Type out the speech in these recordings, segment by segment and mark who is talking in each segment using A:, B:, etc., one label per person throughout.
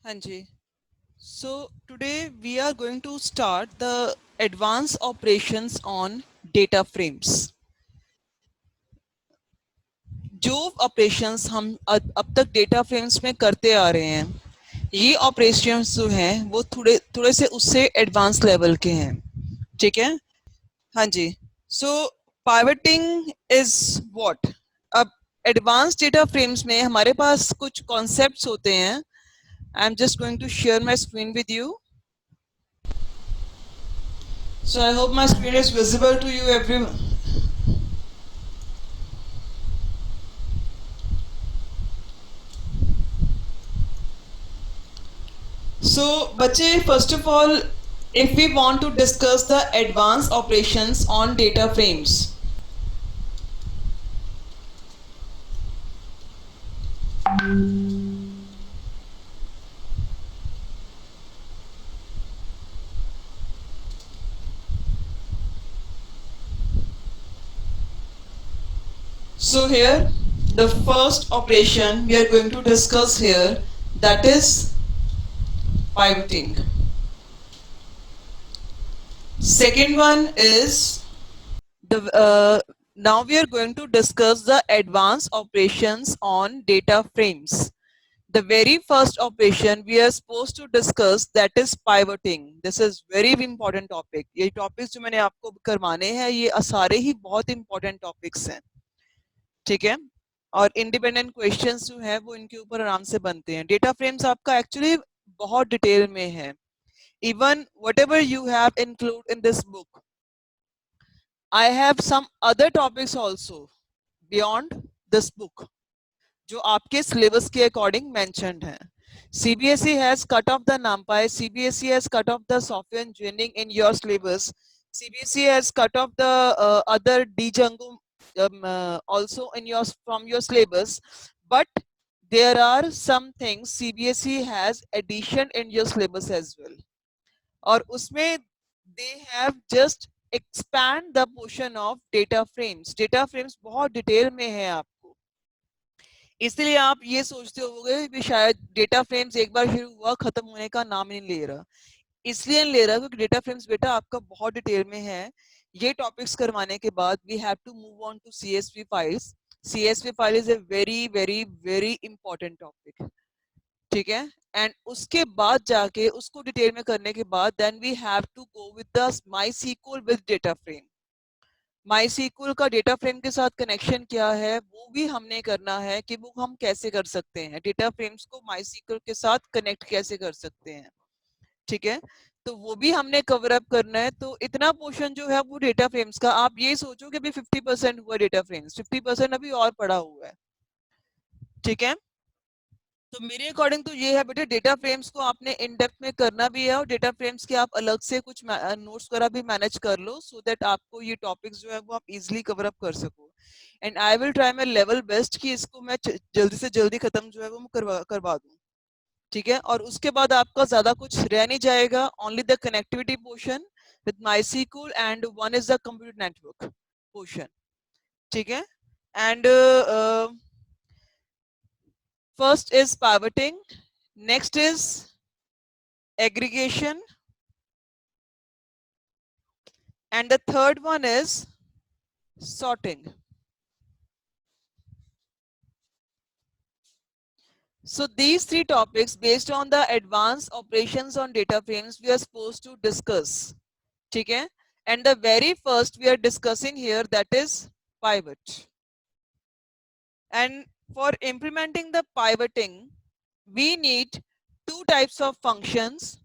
A: हाँ जी. So today we are going to start the advanced operations on data frames. जो operations हम अब तक डेटा फ्रेम्स में करते आ रहे हैं, ये ऑपरेशंस जो हैं वो थोड़े थोड़े से उससे एडवांस लेवल के हैं. ठीक है. हाँ जी. So pivoting is what. अब एडवांस डेटा फ्रेम्स में हमारे पास कुछ कॉन्सेप्ट्स होते हैं. I am just going to share my screen with you. So I hope my screen is visible to you everyone. So Bache, first of all, if we want to discuss the advanced operations on data frames. So here, the first operation we are going to discuss here, that is pivoting. Second one is now we are going to discuss the advanced operations on data frames. The very first operation we are supposed to discuss, that is pivoting. This is very important topic. ये topics जो मैंने आपको करवाने हैं ये सारे ही बहुत important topics हैं. ठीक है. और independent questions जो है वो इनके ऊपर आराम से बनते हैं. Data frames आपका actually बहुत डिटेल में है. Even whatever you have include in this book, I have some other topics also beyond this book जो आपके सिलेबस के अकॉर्डिंग मेंशन्ड है. CBSE has cut off the NumPy. CBSE has cut off the software engineering in your syllabus. CBSE has cut off the other Django also in your from your syllabus. But there are some things CBSE has addition in your syllabus as well. और उसमें they have just expand the portion of data frames. Data frames बहुत detail में है आपको. इसलिए आप ये सोचते होंगे कि शायद डेटा फ्रेम्स एक बार शुरू हुआ खत्म होने का नाम नहीं ले रहा. इसलिए नहीं ले रहा क्योंकि डेटा फ्रेम्स बेटा आपका बहुत डिटेल में है. ये टॉपिक्स करवाने के बाद we have to move on to CSV files. CSV file is a very very very important topic. ठीक है. एंड उसके बाद जाके उसको डिटेल में करने के बाद then we have to go with the MySQL with data frame. MySQL का डेटा फ्रेम के साथ कनेक्शन क्या है वो भी हमने करना है कि वो हम कैसे कर सकते हैं. डेटा फ्रेम्स को माई सीक्वल के साथ कनेक्ट कैसे कर सकते हैं. ठीक है. तो वो भी हमने कवर अप करना है. तो इतना पोर्शन जो है वो डेटा फ्रेम्स का. आप ये सोचो कि अभी 50% हुआ डेटा फ्रेम्स, 50% अभी और पड़ा हुआ है. ठीक है. तो मेरे अकॉर्डिंग तो ये है बेटे, डेटा फ्रेम्स को आपने इन डेप्थ में करना भी है और डेटा फ्रेम्स के आप अलग से कुछ नोट्स वगैरह भी मैनेज कर लो सो दैट आपको ये टॉपिक्स जो है वो आप इजीली कवर अप कर सको. And I will try my level best कि इसको मैं जल्दी से जल्दी खत्म जो है वो करवा दूं. ठीक है. और उसके बाद आपका ज्यादा कुछ रह नहीं जाएगा. Only the connectivity portion with MySQL and one is the computer network portion. ठीक है. And first is pivoting, next is aggregation, and the third one is sorting. So these three topics based on the advanced operations on data frames we are supposed to discuss. Okay? And the very first we are discussing here, that is pivot. And for implementing the pivoting, we need two types of functions.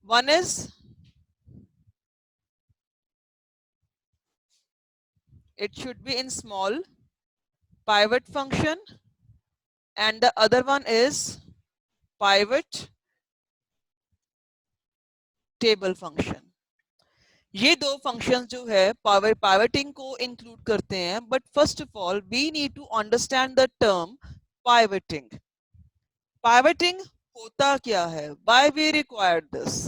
A: One is, it should be in small, pivot function, and the other one is pivot table function. ये दो functions जो है पाइवटिंग को include करते हैं. But first of all we need to understand the term pivoting. Pivoting होता क्या है, why we required this.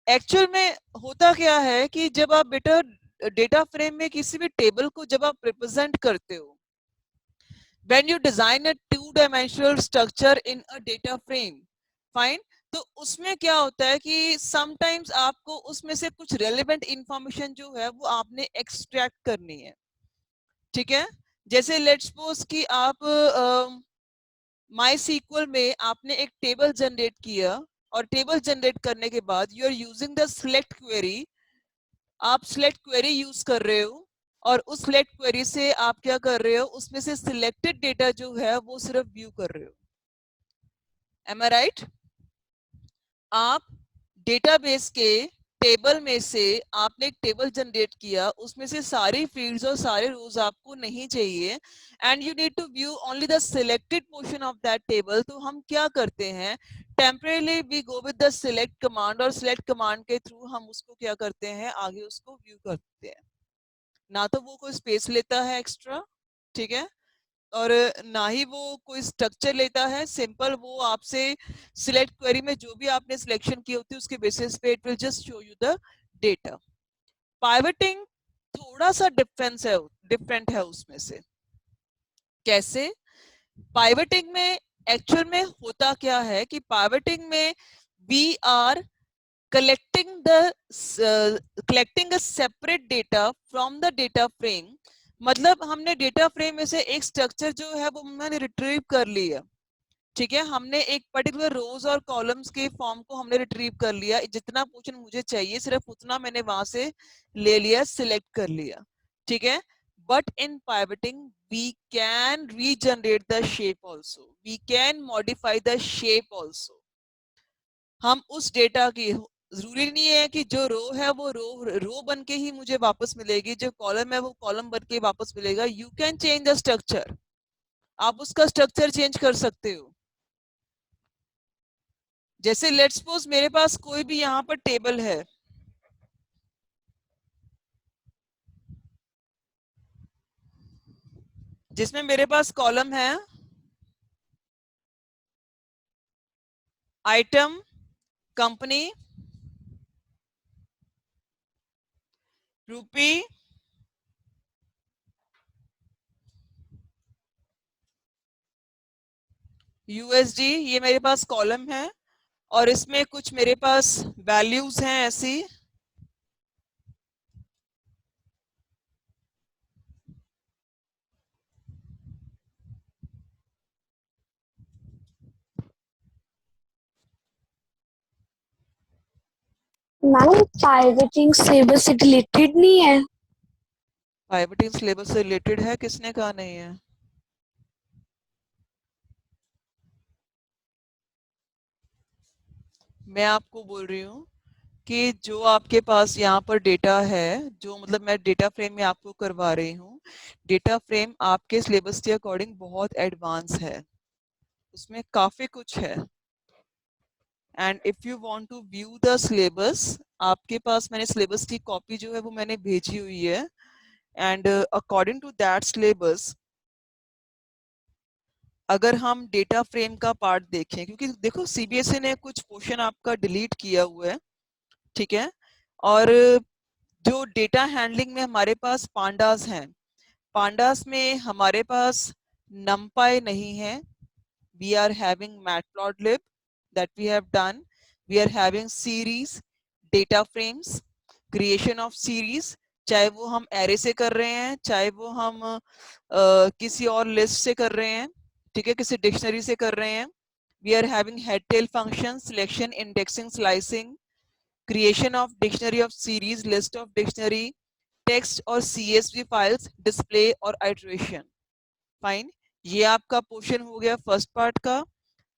A: Actual में होता क्या है कि जब आप बेटा डेटा फ्रेम में किसी भी टेबल को जब आप रिप्रेजेंट करते हो, when you design a two-dimensional structure in a data frame, fine, तो उसमें क्या होता है कि समटाइम्स आपको उसमें से कुछ रेलेवेंट इंफॉर्मेशन जो है वो आपने एक्सट्रैक्ट करनी है, ठीक है। जैसे लेट्स सपोज कि आप माई सीक्वल में आपने एक टेबल जनरेट किया, और टेबल जनरेट करने के बाद you are using the select query, आप सिलेक्ट क्वेरी यूज कर रहे हो, और उस सिलेक्ट क्वेरी से आप क्या कर रहे हो, उसमें से सिलेक्टेड डेटा जो है वो सिर्फ व्यू कर रहे हो। एम आई राइट? आप डेटाबेस के टेबल में से आपने एक टेबल जनरेट किया, उसमें से सारी फील्ड्स और सारे रोज आपको नहीं चाहिए, and you need to view only the selected portion of that table. तो हम क्या करते हैं, temporarily we go with the select command, और सिलेक्ट कमांड के थ्रू हम उसको क्या करते हैं, आगे उसको व्यू करते हैं। ना तो वो कोई स्पेस लेता है एक्स्ट्रा, ठीक है, और ना ही वो कोई स्ट्रक्चर लेता है, सिंपल वो आपसे सिलेक्ट क्वेरी में जो भी आपने सिलेक्शन की होती है उसके बेसिस पे it will just show you the data. Pivoting थोड़ा सा डिफरेंट है उसमें से। कैसे? पाइवटिंग में एक्चुअल में होता क्या है कि पाइवटिंग में we are collecting the collecting a separate data from the data frame। मतलब हमने डेटा फ्रेम में से एक स्ट्रक्चर जो है वो हमने रिट्रीव कर लिया, ठीक है, हमने एक पर्टिकुलर रोज और कॉलम्स के फॉर्म को हमने रिट्रीव कर लिया, जितना पोर्शन मुझे चाहिए सिर्फ उतना मैंने वहां से ले लिया, सिलेक्ट कर लिया, ठीक है। But in pivoting we can regenerate the shape also, we can modify the shape also. हम उस डेटा की, जरूरी नहीं है कि जो रो है वो रो बन के ही मुझे वापस मिलेगी, जो कॉलम है वो कॉलम बन के वापस मिलेगा। You can change the structure, आप उसका स्ट्रक्चर चेंज कर सकते हो। जैसे लेट्स सपोज मेरे पास कोई भी यहाँ पर टेबल है, जिसमें मेरे पास कॉलम है आइटम, कंपनी, रूपी, यूएसडी, ये मेरे पास कॉलम है, और इसमें कुछ मेरे पास वैल्यूज हैं ऐसी।
B: मैम पाइवटिंग सिलेबस से रिलेटेड नहीं है।
A: पाइवटिंग सिलेबस से रिलेटेड है? किसने कहा नहीं है? मैं आपको बोल रही हूँ कि जो आपके पास यहाँ पर डेटा है, जो मतलब मैं डेटा फ्रेम में आपको करवा रही हूँ, डेटा फ्रेम आपके सिलेबस के अकॉर्डिंग बहुत एडवांस है, उसमें काफी कुछ है। And if you want to view the syllabus, आपके पास मैंने सिलेबस की कॉपी जो है वो मैंने भेजी हुई है, and according to that syllabus अगर हम डेटा फ्रेम का पार्ट देखें, क्योंकि देखो सीबीएसई ने कुछ पोर्शन आपका डिलीट किया हुआ है, ठीक है, और जो डेटा हैंडलिंग में हमारे पास पांडास हैं, पांडास में हमारे पास numpy नहीं है, we are having matplotlib that we have done, we are having series, data frames, creation of series, चाहे वो हम एरे से कर रहे हैं, चाहे वो हम किसी और लिस्ट से कर रहे हैं, ठीक है, किसी डिक्शनरी से कर रहे हैं। we are having head tail function, selection, indexing, slicing, creation of dictionary of series, list of dictionary, text और CSV फाइल्स, डिस्प्ले और आइट्रेशन। फाइन, ये आपका पोर्शन हो गया फर्स्ट पार्ट का।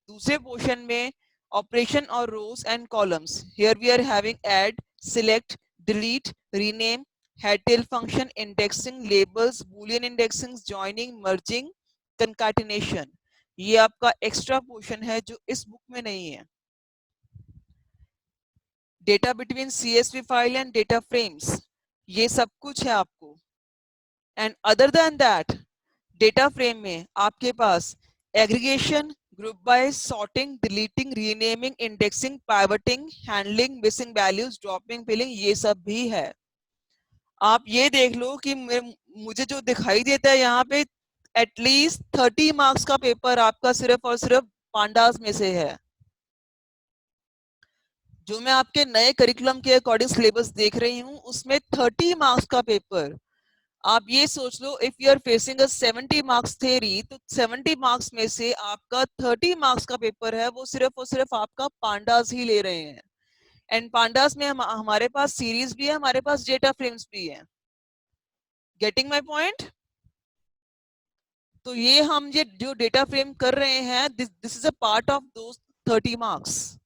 A: दूसरे पोर्शन में ऑपरेशन और rows and columns, here we are having add, select, delete, rename, head tail function, indexing, labels, boolean indexing, joining, merging, concatenation. ये आपका एक्स्ट्रा पोर्शन है जो इस बुक में नहीं है। Data between CSV file and data frames, ये सब कुछ है आपको। And other than that data frame में आपके पास aggregation, group by, sorting, deleting, renaming, indexing, pivoting, handling, missing values, dropping, filling, ये सब भी है। आप ये देख लो कि मुझे जो दिखाई देता है यहाँ पे एटलीस्ट 30 मार्क्स का पेपर आपका सिर्फ और सिर्फ पांडास में से है। जो मैं आपके नए करिकुलम के अकॉर्डिंग सिलेबस देख रही हूँ उसमें 30 मार्क्स का पेपर। आप ये सोच लो, if you are facing a 70 marks theory, तो 70 मार्क्स में से आपका 30 मार्क्स का पेपर है वो सिर्फ और सिर्फ आपका पांडास ही ले रहे हैं। एंड पांडास में हमारे पास सीरीज भी है, हमारे पास डेटा फ्रेम्स भी है। Getting my point? तो ये हम ये जो डेटा फ्रेम कर रहे हैं, this is a part of those 30 marks.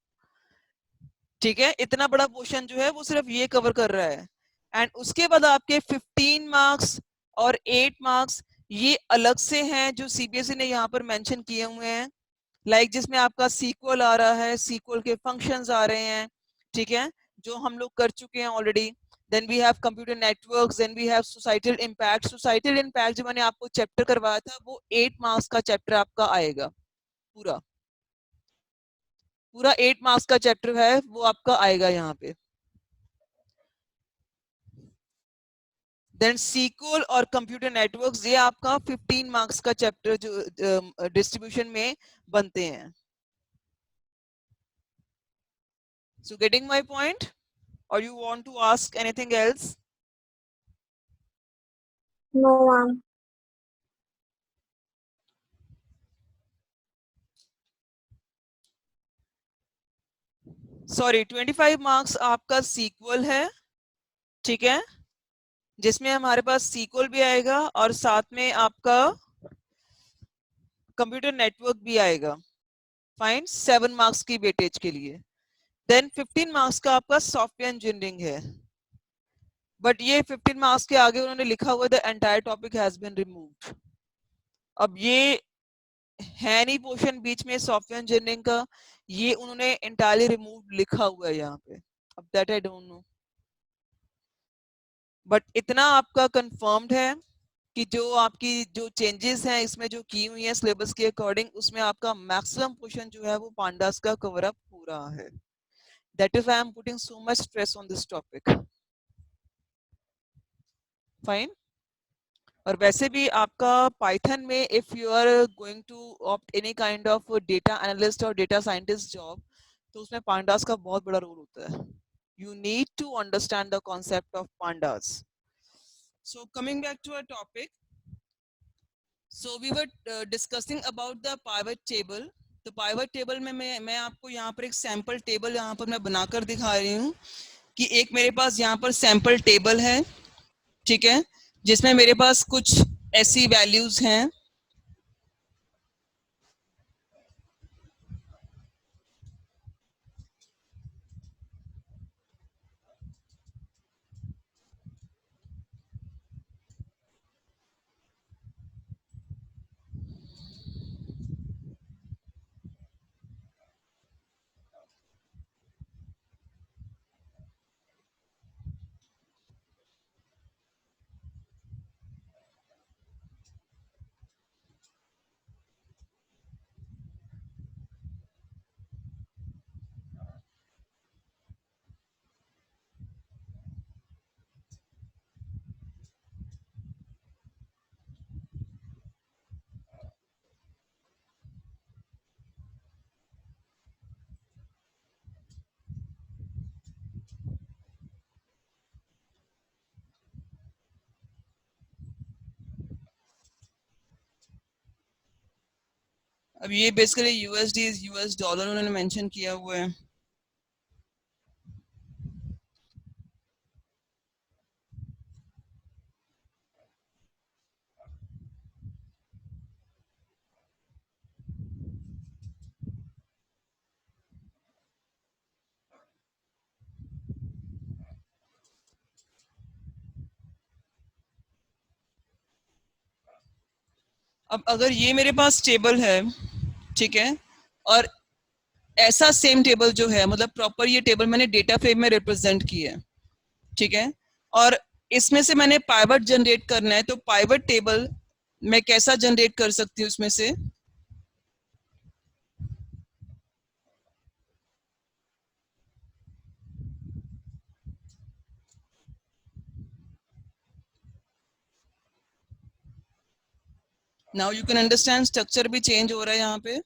A: ठीक है, इतना बड़ा पोर्शन जो है वो सिर्फ ये कवर कर रहा है। एंड उसके बाद आपके 15 मार्क्स और 8 मार्क्स ये अलग से हैं जो सीबीएसई ने यहाँ पर मेंशन किए हुए हैं। लाइक जिसमें आपका सीक्वल आ रहा है, सीक्वल के फंक्शंस आ रहे हैं, ठीक है, जो हम लोग कर चुके हैं already. Then we have computer networks, then we have societal impact. Societal impact जो मैंने आपको चैप्टर करवाया था वो 8 मार्क्स का चैप्टर आपका आएगा। पूरा पूरा 8 मार्क्स का चैप्टर है वो आपका आएगा यहाँ पे। देन सीक्वल और कंप्यूटर नेटवर्क्स ये आपका 15 मार्क्स का चैप्टर जो डिस्ट्रीब्यूशन में बनते हैं। सो गेटिंग माय पॉइंट, और you want to ask anything else?
B: No, ma'am.
A: Sorry, 25 marks आपका सीक्वल है, ठीक है, जिसमें हमारे पास सीक्वल भी आएगा और साथ में आपका कंप्यूटर नेटवर्क भी आएगा। फाइन, 7 मार्क्स की वेटेज के लिए। देन 15 मार्क्स का आपका सॉफ्टवेयर इंजीनियरिंग है, बट ये 15 मार्क्स के आगे उन्होंने लिखा हुआ the entire topic has been removed. अब ये है नहीं पोर्शन बीच में सॉफ्टवेयर इंजीनियरिंग का, ये उन्होंने एंटायरली रिमूव लिखा हुआ है यहाँ पे। अब that I don't know, but इतना आपका कंफर्म्ड है कि जो आपकी जो चेंजेस हैं इसमें जो की हुई है सिलेबस के अकॉर्डिंग, उसमें आपका मैक्सिमम पोर्शन जो है वो पांडास का कवर अप हो रहा है। That is I am putting so much stress on this topic. Fine. और वैसे भी आपका पाइथन में if you are going to opt any kind of data analyst और डेटा साइंटिस्ट जॉब, तो उसमें पांडास का बहुत बड़ा रोल होता है। You need to understand the concept of pandas. So coming back to our topic, so we were discussing about the pivot table. तो pivot table में मैं आपको यहाँ पर एक सैंपल टेबल यहाँ पर मैं बनाकर दिखा रही हूँ कि एक मेरे पास यहाँ पर सैंपल टेबल है, ठीक है, जिसमें मेरे पास कुछ ऐसी वैल्यूज हैं। अब ये बेसिकली यूएसडी यूएस डॉलर उन्होंने मेंशन किया हुआ है। अब अगर ये मेरे पास टेबल है, ठीक है, और ऐसा सेम टेबल जो है, मतलब प्रॉपर ये टेबल मैंने डेटा फ्रेम में रिप्रेजेंट की है, ठीक है, और इसमें से मैंने पाइवट जनरेट करना है, तो पाइवट टेबल मैं कैसा जनरेट कर सकती हूँ इसमें से? Now you can understand structure भी चेंज हो रहा है यहाँ पे।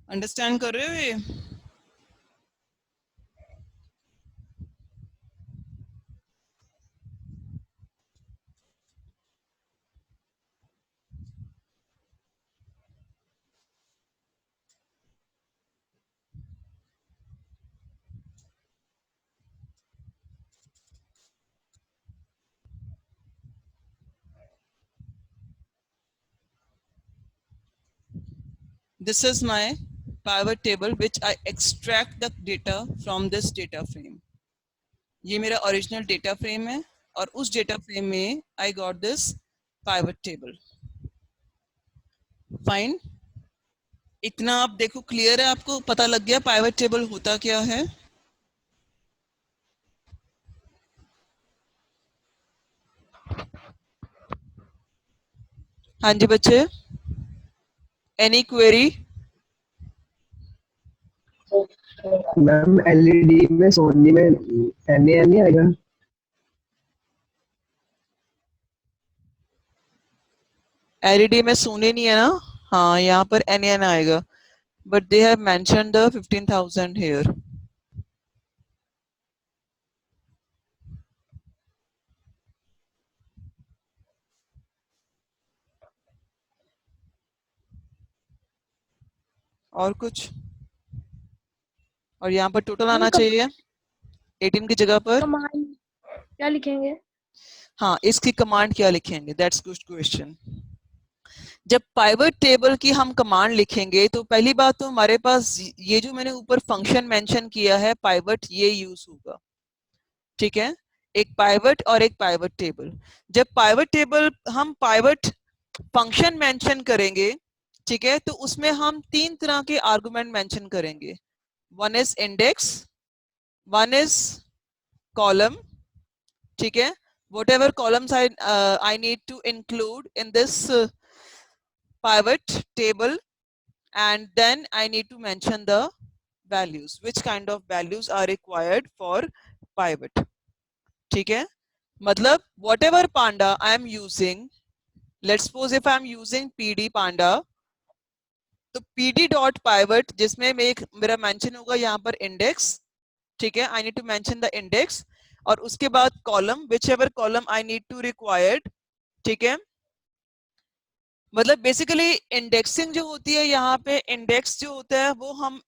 A: अंडरस्टैंड कर रहे हो ये? This is my pivot table which I extract the data from this data frame. ये मेरा ओरिजिनल डेटा फ्रेम है और उस डेटा फ्रेम में I got this pivot table. Fine. इतना आप देखो क्लियर है, आपको पता लग गया पाइवट टेबल होता क्या है. हाँ जी बच्चे, एनी क्वेरी?
C: मैम एलईडी में सोनी में एनए नहीं आएगा?
A: एलईडी में सोने नहीं है ना. हाँ, यहाँ पर एन आएगा, but they have mentioned the 15,000 here. और कुछ? और यहाँ पर टोटल आना चाहिए 18 की जगह पर.
B: कमांड क्या लिखेंगे?
A: हाँ, इसकी कमांड क्या लिखेंगे? That's good question. जब पाइवट टेबल की हम कमांड लिखेंगे तो पहली बात तो हमारे पास ये जो मैंने ऊपर फंक्शन मेंशन किया है पाइवट, ये यूज होगा. ठीक है, एक पाइवट और एक पाइवट टेबल. जब पाइवट टेबल हम पाइवट फंक्शन मेंशन करेंगे, ठीक है, तो उसमें हम तीन तरह के आर्गुमेंट मेंशन करेंगे. One is index, one is column. ठीक है, whatever columns I need to include in this pivot table, and then I need to mention the values, which kind of values are required for pivot. ठीक है, मतलब whatever panda I am using, let's suppose if I am using pd panda, तो pd dot pivot जिसमें मेरा mention होगा यहाँ पर index. ठीक है, I need to mention the index, और उसके बाद column, whichever column I need to required. ठीक है, मतलब बेसिकली इंडेक्सिंग जो होती है यहाँ पे, इंडेक्स जो होता है वो हम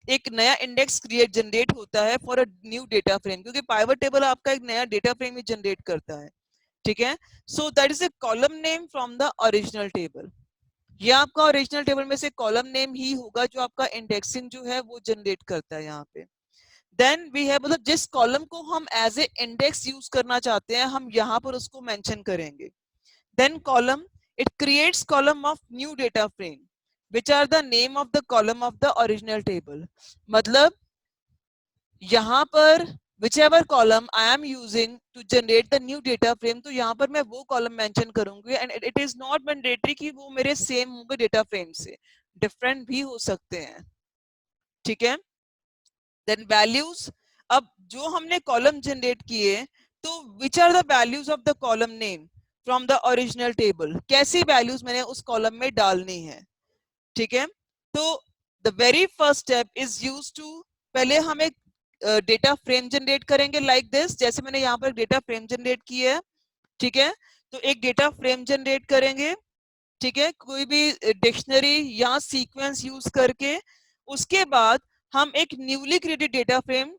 A: एक नया इंडेक्स जनरेट होता है for a new data frame, क्योंकि पाइवट टेबल आपका एक नया डेटा फ्रेम ही जनरेट करता है. ठीक है, so that is a column name from the original table. ये आपका ओरिजिनल टेबल में से कॉलम नेम ही होगा जो आपका इंडेक्सिंग जो है वो जनरेट करता है यहाँ पे. देन वी हैव, मतलब जिस कॉलम को हम एज ए इंडेक्स यूज करना चाहते हैं हम यहाँ पर उसको मेंशन करेंगे. Then column, it creates column of new data frame which are the name of the column of the original table. मतलब यहाँ पर whichever column I am using to generate the new data frame, तो यहाँ पर मैं वो column mention करूंगी, and it is not mandatory कि वो मेरे same होंगे data frame से, different भी हो सकते हैं. ठीक है, then values, अब जो हमने column generate किए, तो which are the values of the column name from the original table, कैसी values मैंने उस column में डालनी है. ठीक है, तो the very first step is used to, पहले हम एक डेटा फ्रेम जनरेट करेंगे लाइक दिस, जैसे मैंने यहाँ पर डेटा फ्रेम जनरेट की है. ठीक है, तो एक डेटा फ्रेम जनरेट करेंगे. ठीक है, कोई भी डिक्शनरी या सीक्वेंस यूज करके. उसके बाद हम एक newly created data frame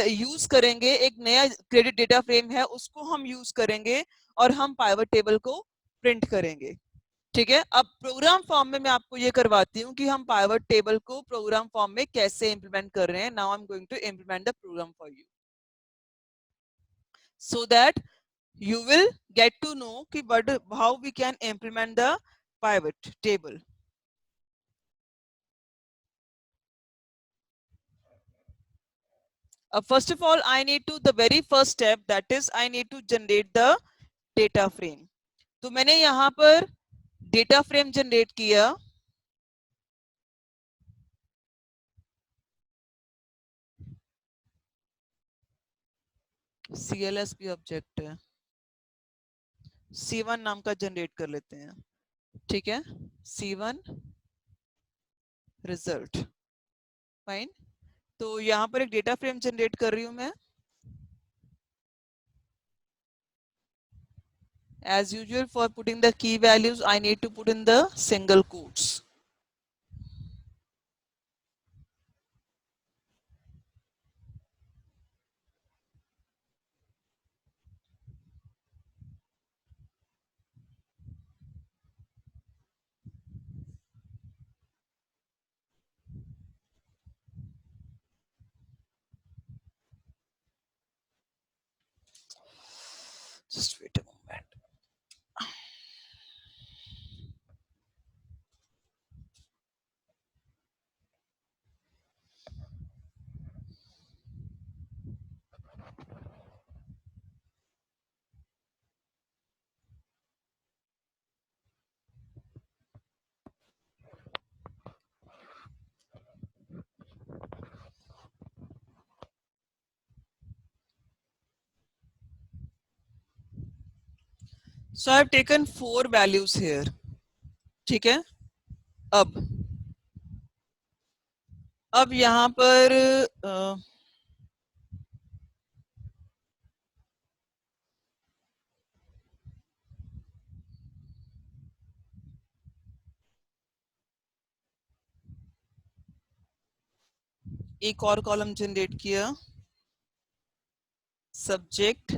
A: use करेंगे, एक नया क्रिएटेड डेटा फ्रेम है उसको हम यूज करेंगे और हम पाइवट टेबल को प्रिंट करेंगे. ठीक है, अब प्रोग्राम फॉर्म में मैं आपको ये करवाती हूँ कि हम पाइवट टेबल को प्रोग्राम फॉर्म में कैसे इंप्लीमेंट कर रहे हैं. Now I am going to implement the program for you, so that you will get to know कि how we can implement the pivot table. First of all, I need to, the very first step, that is I need to generate the data frame. तो मैंने यहाँ पर data frame generate किया. CLS भी object है, C1 नाम का generate कर लेते हैं. ठीक है, C1 रिजल्ट। फाइन, तो यहाँ पर एक डेटा फ्रेम जनरेट कर रही हूँ मैं। As usual, for putting the key values, I need to put in the single quotes. Just wait a moment. So I have taken 4 values here. ठीक है, अब यहाँ पर एक और कॉलम जनरेट किया, सब्जेक्ट,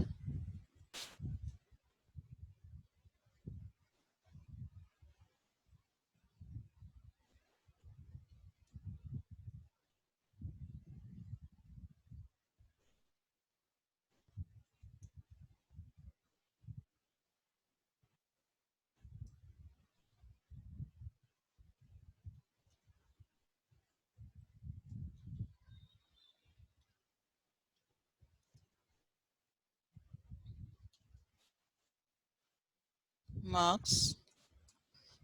A: मार्क्स।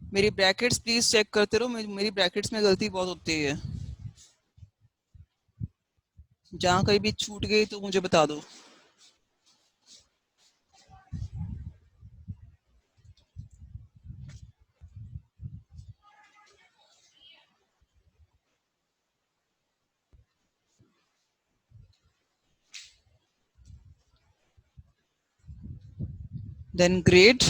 A: मेरी ब्रैकेट्स प्लीज चेक करते रहो, मेरी ब्रैकेट्स में गलती बहुत होती है, जहां कहीं भी छूट गई तो मुझे बता दो। देन ग्रेड,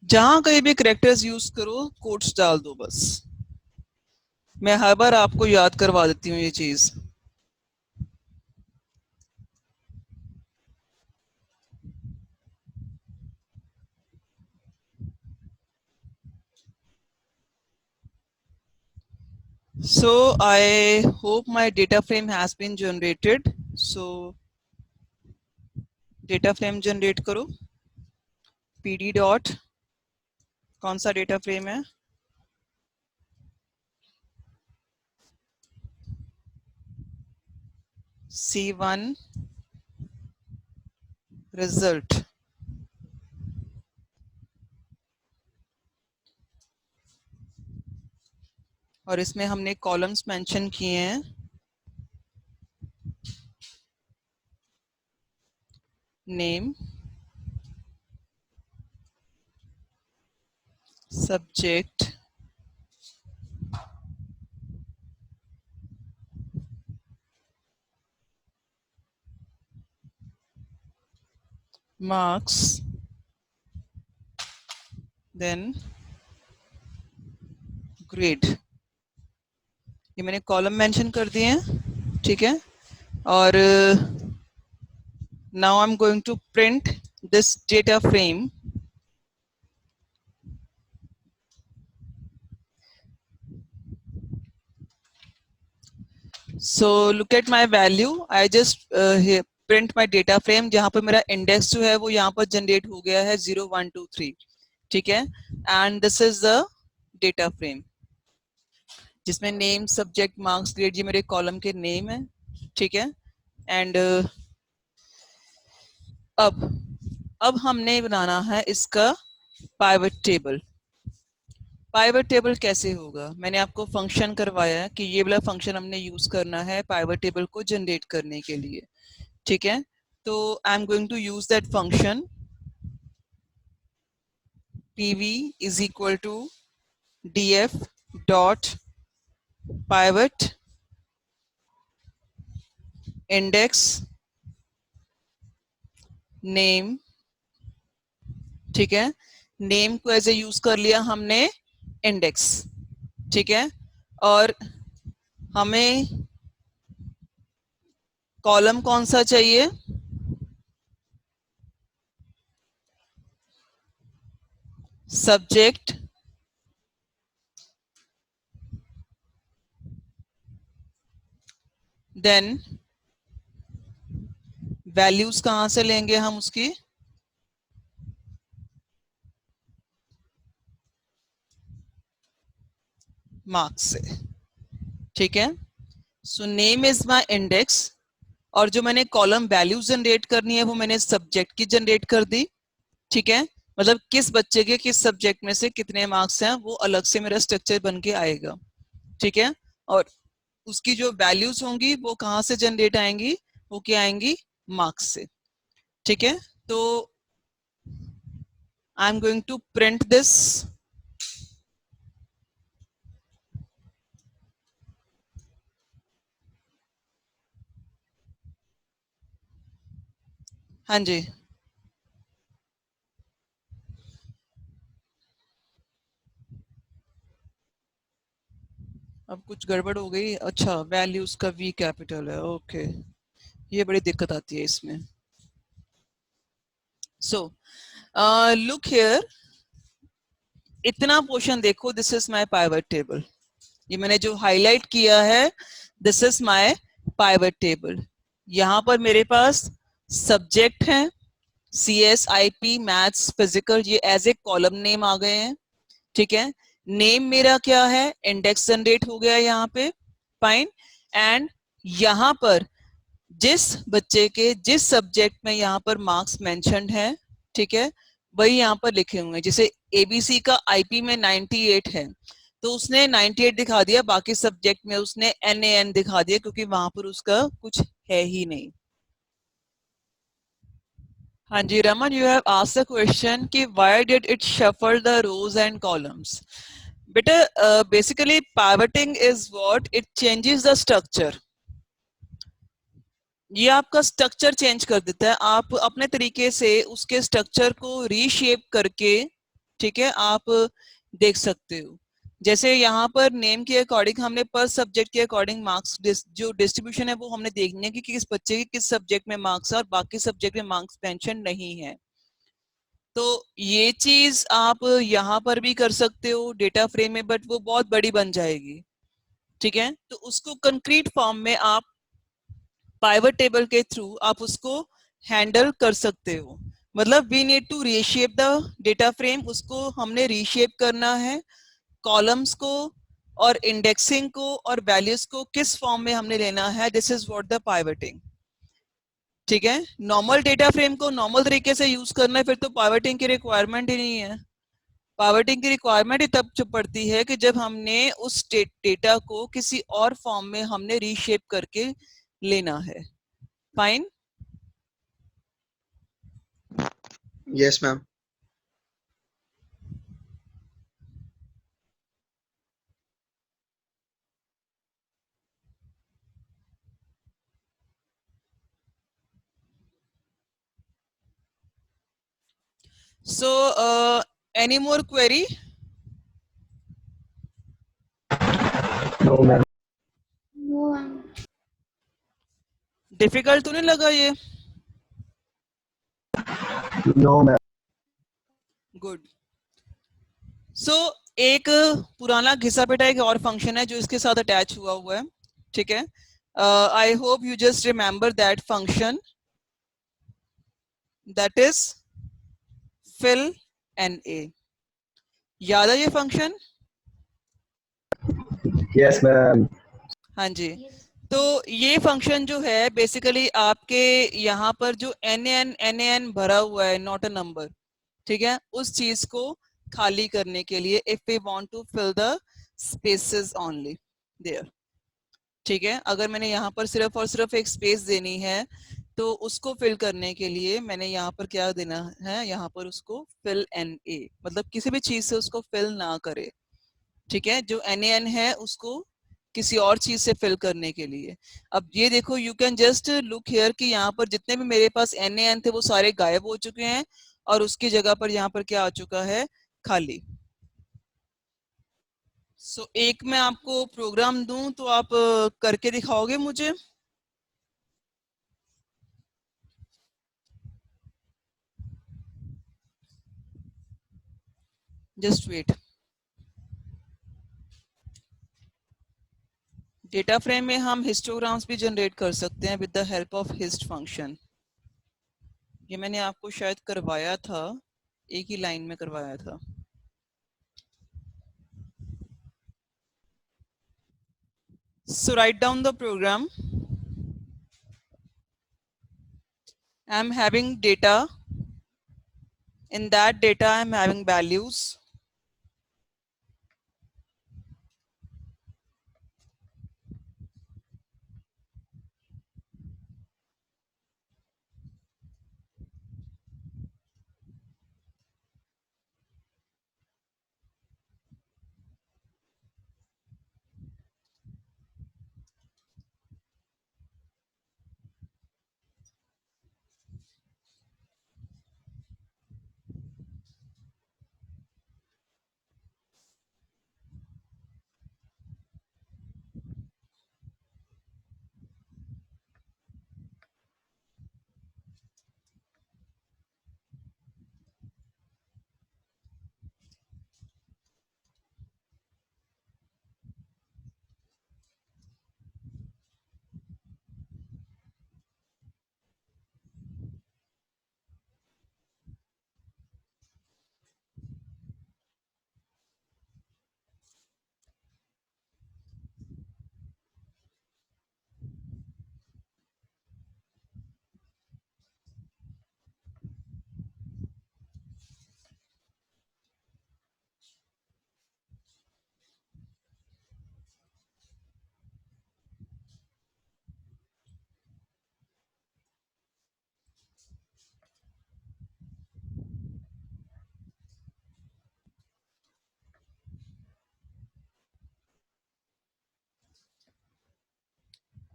A: जहां कहीं भी करेक्टर्स यूज करो कोट्स डाल दो बस। मैं हर बार आपको याद करवा देती हूँ ये चीज। So I hope my data frame has been generated. So data frame generate करो, pd dot, कौन सा डेटा फ्रेम है, C1 रिजल्ट, और इसमें हमने कॉलम्स मेंशन किए हैं, name, subject, marks, then grade. ये मैंने कॉलम मेंशन कर दिए हैं, ठीक है। और now I am going to print this data frame. So look at my value. I just print my data frame, जहाँ पर मेरा इंडेक्स जो है वो यहाँ पर जनरेट हो गया है 0 1 2 3, ठीक है। And this is the data frame जिसमें नेम, सब्जेक्ट, मार्क्स, ग्रेड, ये मेरे कॉलम के नेम है, ठीक है। एंड अब हमने बनाना है इसका पाइवट टेबल। पाइवट टेबल कैसे होगा, मैंने आपको फंक्शन करवाया है कि ये वाला फंक्शन हमने यूज करना है पाइवट टेबल को जनरेट करने के लिए, ठीक है। तो I am going to use that function pv is equal to df dot pivot index name. ठीक है, नेम को ऐसे यूज कर लिया हमने इंडेक्स. ठीक है, और हमें कॉलम कौन सा चाहिए? सब्जेक्ट, देन वैल्यूज कहां से लेंगे हम उसकी? मार्क्स से. ठीक है, so name is my index, और जो मैंने कॉलम वैल्यू जनरेट करनी है वो मैंने सब्जेक्ट की जनरेट कर दी. ठीक है, मतलब किस बच्चे के किस सब्जेक्ट में से कितने मार्क्स हैं वो अलग से मेरा स्ट्रक्चर बन के आएगा. ठीक है, और उसकी जो वैल्यूज होंगी वो कहां से जनरेट आएंगी? वो क्या आएंगी? मार्क्स से. ठीक है, तो I am going to print this. हाँ जी, अब कुछ गड़बड़ हो गई. अच्छा, वैल्यूज का वी कैपिटल है. ओके, ये बड़ी दिक्कत आती है इसमें. सो लुक हियर, इतना पोर्शन देखो. This is my pivot table. ये मैंने जो हाईलाइट किया है, this is my pivot table. यहां पर मेरे पास सब्जेक्ट है, CS, IP, मैथ्स, फिजिकल, ये एज ए कॉलम नेम आ गए हैं. ठीक है, नेम मेरा क्या है? इंडेक्स जनरेट हो गया यहाँ पे. फाइन. एंड यहाँ पर जिस बच्चे के जिस सब्जेक्ट में यहाँ पर मार्क्स मेंशन्ड है, ठीक है, वही यहाँ पर लिखे हुए हैं. जैसे ABC का IP में 98 है, तो उसने 98 दिखा दिया, बाकी सब्जेक्ट में उसने NAN दिखा दिया, क्योंकि वहां पर उसका कुछ है ही नहीं. हाँ जी, Raman, you have asked the question कि why did it shuffle the rows and columns? बेटा, basically pivoting is what? It changes the structure. ये आपका स्ट्रक्चर चेंज कर देता है. आप अपने तरीके से उसके स्ट्रक्चर को रीशेप करके, ठीक है, आप देख सकते हो. जैसे यहाँ पर नेम के अकॉर्डिंग हमने पर सब्जेक्ट के अकॉर्डिंग मार्क्स जो डिस्ट्रीब्यूशन है वो हमने देखनी है कि किस बच्चे के किस सब्जेक्ट में मार्क्स है और बाकी सब्जेक्ट में मार्क्स मेंशन नहीं है. तो ये चीज आप यहाँ पर भी कर सकते हो डेटा फ्रेम में, बट वो बहुत बड़ी बन जाएगी. ठीक है, तो उसको कंक्रीट फॉर्म में आप पाइवट टेबल के थ्रू आप उसको हैंडल कर सकते हो. मतलब we need to reshape the data frame. उसको हमने रीशेप करना है. कॉलम्स को और इंडेक्सिंग को और वैल्यूज को किस फॉर्म में हमने लेना है. This is what the pivoting. ठीक है, नॉर्मल डेटा फ्रेम को नॉर्मल तरीके से यूज करना है, फिर तो पाइवटिंग की रिक्वायरमेंट ही नहीं है. पाइवटिंग की रिक्वायरमेंट ही तब पड़ती है कि जब हमने उस डेटा को किसी और फॉर्म में हमने रीशेप करके लेना है. Fine.
D: Yes, ma'am.
A: So any more query?
C: No, ma'am.
A: Difficult तो नहीं लगा ये?
C: No, ma'am.
A: गुड. सो एक पुराना घिसा पिटा एक और फंक्शन है जो इसके साथ अटैच हुआ है. ठीक है, I hope you just remember that function, that is fill NA. याद है ये फंक्शन?
C: Yes, ma'am.
A: हाँ जी. तो ये फंक्शन जो है बेसिकली आपके यहाँ पर जो NaN भरा हुआ है, नॉट अ नंबर, ठीक है, उस चीज को खाली करने के लिए, if we want to fill the spaces only there. ठीक है, अगर मैंने यहाँ पर सिर्फ और सिर्फ एक स्पेस देनी है तो उसको फिल करने के लिए मैंने यहाँ पर क्या देना है, यहाँ पर उसको फिल एन ए, मतलब किसी भी चीज से उसको फिल ना करे, ठीक है। जो एन एन है उसको किसी और चीज से फिल करने के लिए। अब ये देखो, you can just look here कि यहाँ पर जितने भी मेरे पास एन एन थे वो सारे गायब हो चुके हैं और उसकी जगह पर यहाँ पर क्या आ चुका है, खाली। सो एक मैं आपको प्रोग्राम दूं तो आप करके दिखाओगे मुझे? Just wait. डेटा फ्रेम में हम हिस्टोग्राम्स भी जनरेट कर सकते हैं with the help of hist function. ये मैंने आपको शायद करवाया था, एक ही लाइन में करवाया था। So write down the program. I'm having data. In that data, I'm having values.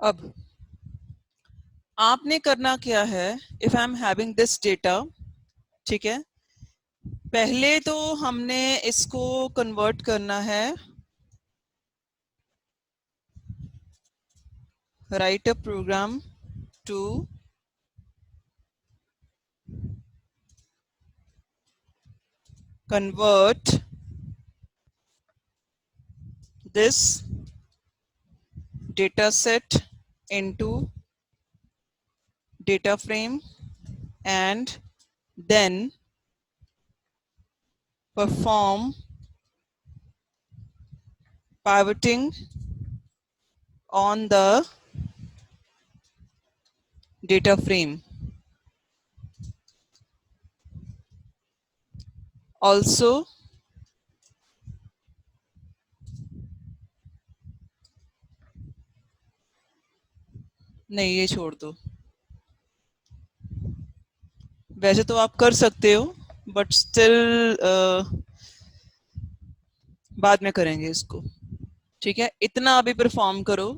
A: अब आपने करना क्या है, if I'm having this data, ठीक है, पहले तो हमने इसको कन्वर्ट करना है, write a program to convert this data set into data frame and then perform pivoting on the data frame. Also, नहीं ये छोड़ दो, वैसे तो आप कर सकते हो बट स्टिल बाद में करेंगे इसको, ठीक है। इतना अभी परफॉर्म करो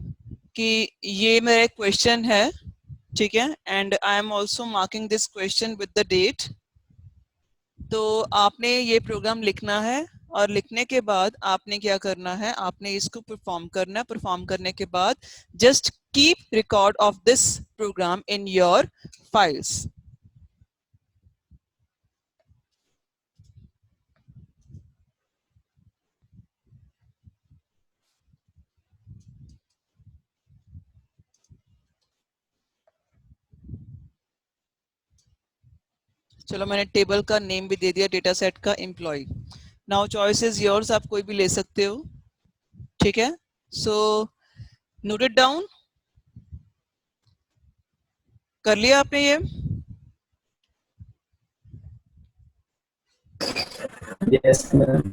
A: कि ये मेरा एक क्वेश्चन है, ठीक है, and I am also marking this question with the date. तो आपने ये प्रोग्राम लिखना है और लिखने के बाद आपने क्या करना है, आपने इसको परफॉर्म करना है। परफॉर्म करने के बाद just keep record of this program in your files. चलो मैंने टेबल का नेम भी दे दिया, डेटा सेट का employ. Now choice is yours, आप कोई भी ले सकते हो, ठीक है। सो नोट इट डाउन, कर लिया आपने ये?
C: Yes ma'am.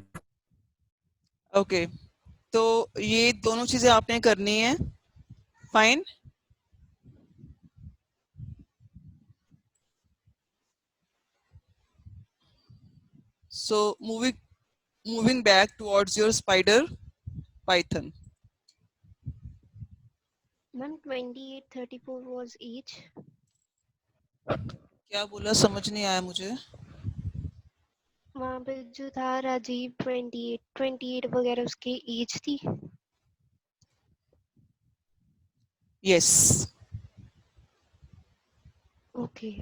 A: ओके, तो ये दोनों चीजें आपने करनी है, fine. So moving back towards your spider Python.
E: Ma'am, 28, 34 was each.
A: क्या बोला समझ नहीं आया मुझे.
E: वहाँ पे जो था राजीव 28 वगैरह उसकी ईच थी.
A: Yes,
E: okay.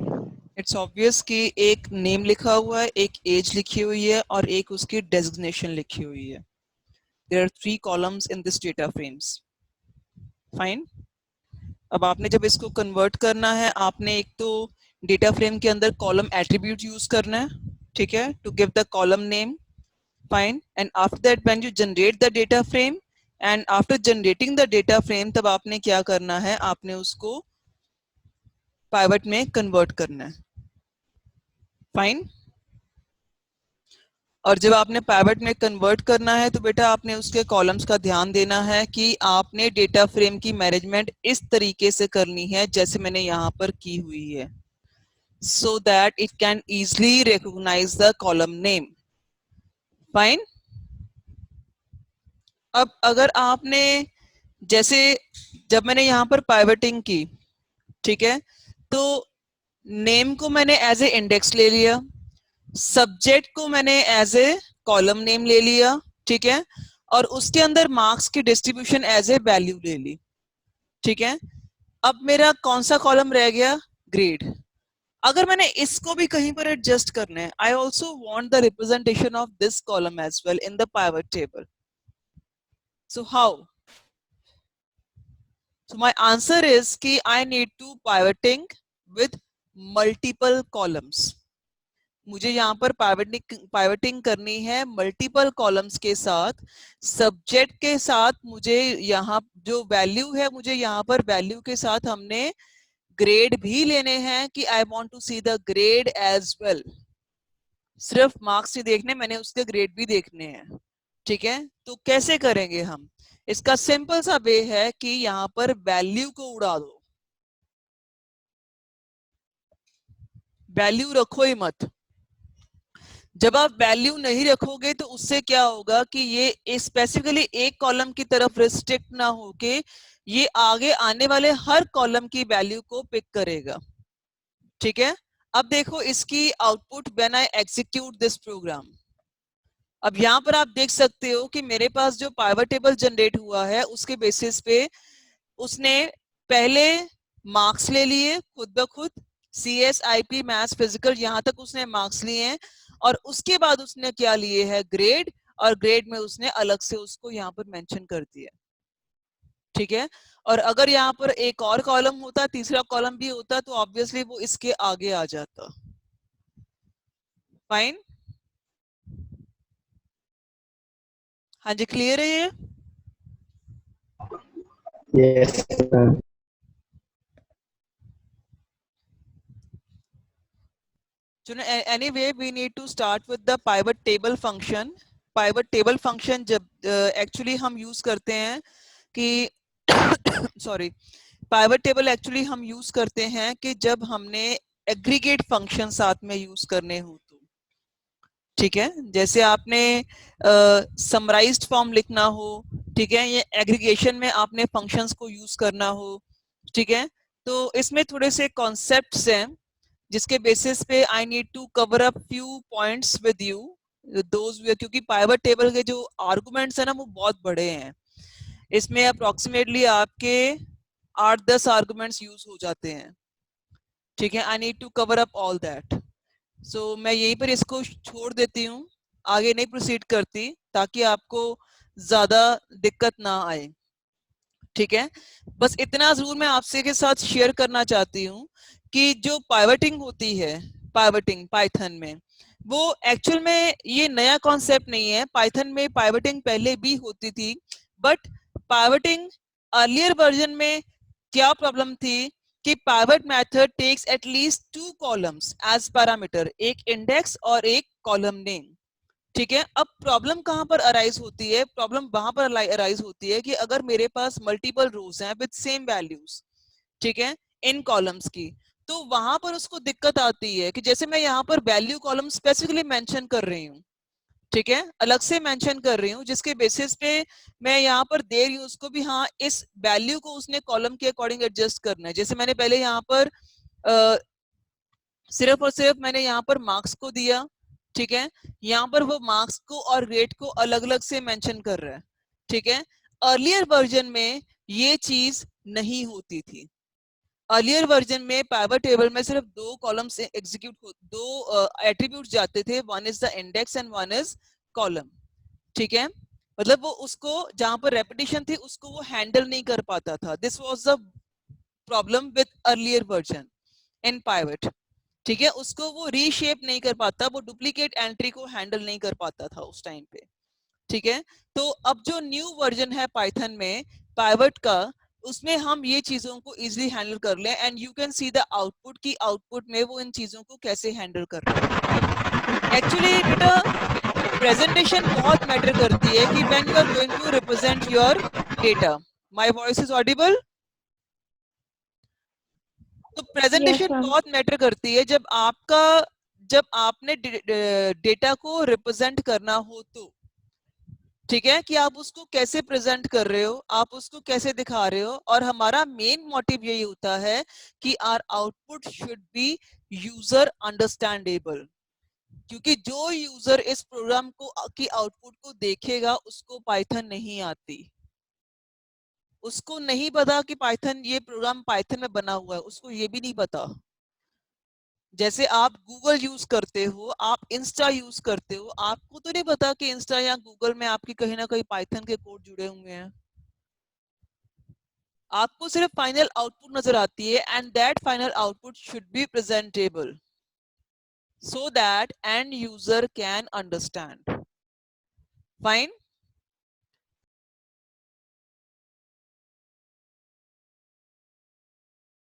A: it's obvious कि एक नेम लिखा हुआ है, एक एज लिखी हुई है और एक उसकी डेजिग्नेशन लिखी हुई है. There are 3 columns in this data frames. Fine. अब आपने जब इसको कन्वर्ट करना है, आपने एक तो डेटा फ्रेम के अंदर कॉलम एट्रीब्यूट यूज करना है, ठीक है, to give the column name. Fine. And after that, when you generate the data frame, and after generating the data frame, तब आपने क्या करना है, आपने उसको पाइवट में कन्वर्ट करना है. फाइन. और जब आपने पाइवट में कन्वर्ट करना है तो बेटा आपने उसके कॉलम्स का ध्यान देना है कि आपने डेटा फ्रेम की मैनेजमेंट इस तरीके से करनी है जैसे मैंने यहाँ पर की हुई है, so that it can easily recognize the column name. Fine. अब अगर आपने जैसे जब मैंने यहाँ पर पाइवटिंग की, ठीक है, तो नेम को मैंने एज ए इंडेक्स ले लिया, सब्जेक्ट को मैंने एज ए कॉलम नेम ले लिया, ठीक है, और उसके अंदर मार्क्स की डिस्ट्रीब्यूशन एज ए वैल्यू ले ली, ठीक है. अब मेरा कौन सा कॉलम रह गया, ग्रेड. अगर मैंने इसको भी कहीं पर एडजस्ट करना है, I also want the representation of this column as well in the pivot table. So how? So my answer is कि I need to pivoting with multiple columns. मुझे यहाँ पर pivoting करनी है multiple columns के साथ. Subject के साथ मुझे यहाँ जो value है, मुझे यहाँ पर value के साथ हमने grade भी लेने हैं कि I want to see the grade as well. सिर्फ marks ही देखने, मैंने उसके grade भी देखने हैं, ठीक है. तो कैसे करेंगे हम? इसका सिंपल सा वे है कि यहां पर वैल्यू को उड़ा दो, वैल्यू रखो ही मत. जब आप वैल्यू नहीं रखोगे तो उससे क्या होगा कि ये स्पेसिफिकली एक कॉलम की तरफ रिस्ट्रिक्ट ना होके ये आगे आने वाले हर कॉलम की वैल्यू को पिक करेगा, ठीक है. अब देखो इसकी output when I execute this program. अब यहां पर आप देख सकते हो कि मेरे पास जो पाइवट टेबल जनरेट हुआ है उसके बेसिस पे उसने पहले मार्क्स ले लिए खुद ब खुद, CS, IP, मैथ्स, फिजिकल, यहां तक उसने मार्क्स लिए हैं, और उसके बाद उसने क्या लिए है, ग्रेड, और ग्रेड में उसने अलग से उसको यहाँ पर मेंशन कर दिया, ठीक है. और अगर यहाँ पर एक और कॉलम होता, तीसरा कॉलम भी होता, तो ऑब्वियसली वो इसके आगे आ जाता. फाइन. हाँ जी, क्लियर है ये?
C: Yes, sir.
A: So anyway, we need to start with the pivot table function. Pivot table function जब actually हम use करते हैं कि sorry, pivot table actually हम use करते हैं कि जब हमने aggregate function साथ में use करने हो तो, ठीक है. जैसे आपने समराइज्ड फॉर्म लिखना हो, ठीक है, ये एग्रीगेशन में आपने फंक्शंस को यूज करना हो, ठीक है. तो इसमें थोड़े से कॉन्सेप्ट्स हैं जिसके बेसिस पे I need to cover up few points with you those, क्योंकि पाइवट टेबल के जो आर्गुमेंट्स है ना वो बहुत बड़े हैं. इसमें अप्रोक्सीमेटली आपके 8-10 आर्गुमेंट्स यूज हो जाते हैं, ठीक है. I need to cover up all that. So मैं यहीं पर इसको छोड़ देती हूँ, आगे नहीं प्रोसीड करती ताकि आपको ज्यादा दिक्कत ना आए, ठीक है. बस इतना जरूर मैं आपसे के साथ शेयर करना चाहती हूँ कि जो पाइवटिंग होती है, पाइवटिंग पाइथन में, वो एक्चुअल में ये नया कॉन्सेप्ट नहीं है. पाइथन में पाइवटिंग पहले भी होती थी, बट पाइवटिंग अर्लियर वर्जन में क्या प्रॉब्लम थी कि pivot method takes at least 2 columns as parameter, एक इंडेक्स और एक कॉलम नेम, ठीक है. अब प्रॉब्लम कहां पर अराइज होती है? प्रॉब्लम वहां पर अराइज होती है कि अगर मेरे पास मल्टीपल रोज हैं विद सेम वैल्यूज, ठीक है, इन कॉलम्स की, तो वहां पर उसको दिक्कत आती है कि जैसे मैं यहाँ पर वैल्यू कॉलम स्पेसिफिकली मेंशन कर रही हूँ, ठीक है, अलग से मेंशन कर रही हूँ, जिसके बेसिस पे मैं यहाँ पर दे रही हूँ उसको भी, हाँ इस वैल्यू को उसने कॉलम के अकॉर्डिंग एडजस्ट करना है। जैसे मैंने पहले यहाँ पर सिर्फ और सिर्फ मैंने यहाँ पर मार्क्स को दिया, ठीक है, यहाँ पर वो मार्क्स को और ग्रेड को अलग अलग से मेंशन कर रहा है, ठीक है। अर्लियर वर्जन में ये चीज नहीं होती थी। अर्लियर वर्जन में पाइवट टेबल में सिर्फ दो कॉलम्स एग्जीक्यूट, दो एट्रीब्यूट जाते थे, one is the index and one is column, ठीक है। मतलब वो उसको जहां पर रेपिटेशन थी उसको वो हैंडल नहीं कर पाता था। This was the problem with earlier version in pivot, ठीक है। उसको वो रीशेप नहीं कर पाता, वो डुप्लीकेट एंट्री को हैंडल नहीं कर पाता था उस टाइम पे, ठीक है। तो अब जो न्यू वर्जन है पाइथन में पाइवट का, उसमें हम ये चीजों को इजीली हैंडल कर लें and you can see the output की आउटपुट में वो इन चीजों को कैसे हैंडल कर रहे हैं। एक्चुअली बेटा प्रेजेंटेशन बहुत मैटर करती है कि when you are going to represent your data. My voice is audible? तो प्रेजेंटेशन
B: ma'am.
A: बहुत मैटर करती है जब आपने डेटा को रिप्रेजेंट करना हो तो, ठीक है, कि आप उसको कैसे प्रेजेंट कर रहे हो, आप उसको कैसे दिखा रहे हो। और हमारा मेन मोटिव यही होता है कि our output should be user understandable, क्योंकि जो यूजर इस प्रोग्राम को की आउटपुट को देखेगा उसको पाइथन नहीं आती, उसको नहीं पता कि पाइथन, ये प्रोग्राम पाइथन में बना हुआ है, उसको ये भी नहीं पता। जैसे आप गूगल यूज करते हो, आप इंस्टा यूज करते हो, आपको तो नहीं पता कि इंस्टा या गूगल में आपकी कहीं ना कहीं पाइथन के कोड जुड़े हुए हैं। आपको सिर्फ फाइनल आउटपुट नजर आती है and that final output should B presentable so that end user can understand. Fine.